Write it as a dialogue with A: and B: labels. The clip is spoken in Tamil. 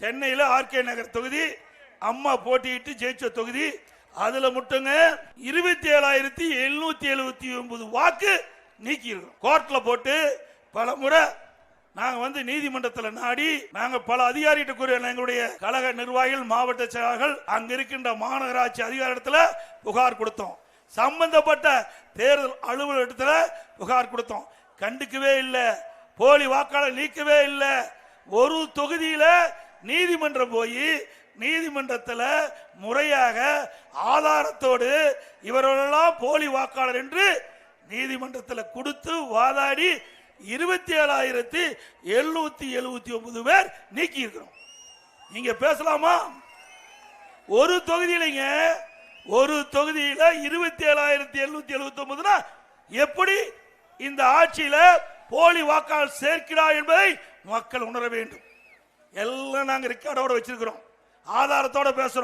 A: சென்னையில் ஆர்கே நகர் தொகுதி அம்மா போட்டியிட்டு ஜெயிச்ச தொகுதி. அதுல மட்டுங்க 27,779 வாக்கு நீக்கி இருக்கோம். கோர்ட்ல போட்டு பல முறை நாங்க நீதிமன்றத்தில் நாடி நாங்க பல அதிகாரிகிட்ட கூறிய எங்களுடைய கழக நிர்வாகிகள், மாவட்ட செயலாளர்கள், அங்க இருக்கின்ற மாநகராட்சி அதிகாரத்தில் புகார் கொடுத்தோம். சம்பந்தப்பட்ட தேர்தல் அலுவலகத்தில் புகார் கொடுத்தோம். கண்டுக்கவே இல்லை. போலி வாக்காளர் நீக்கவே இல்லை. ஒரு தொகுதியில நீதிமன்றம் போய் நீதிமன்றத்தில் முறையாக ஆதாரத்தோடு இவர்களெல்லாம் போலி வாக்காளர் என்று நீதிமன்றத்தில் கொடுத்து வாதாடி 27,779 பேர் நீக்கி இருக்கிறோம். நீங்க பேசலாமா? ஒரு தொகுதியிலங்க, ஒரு தொகுதியில 27,779 எப்படி இந்த ஆட்சியில போலி வாக்காளர் சேர்க்கிறார் என்பதை மக்கள் உணர வேண்டும். எல்லாம் நாங்க ரெக்கார்டோட வச்சிருக்கிறோம், ஆதாரத்தோட பேசுறோம்.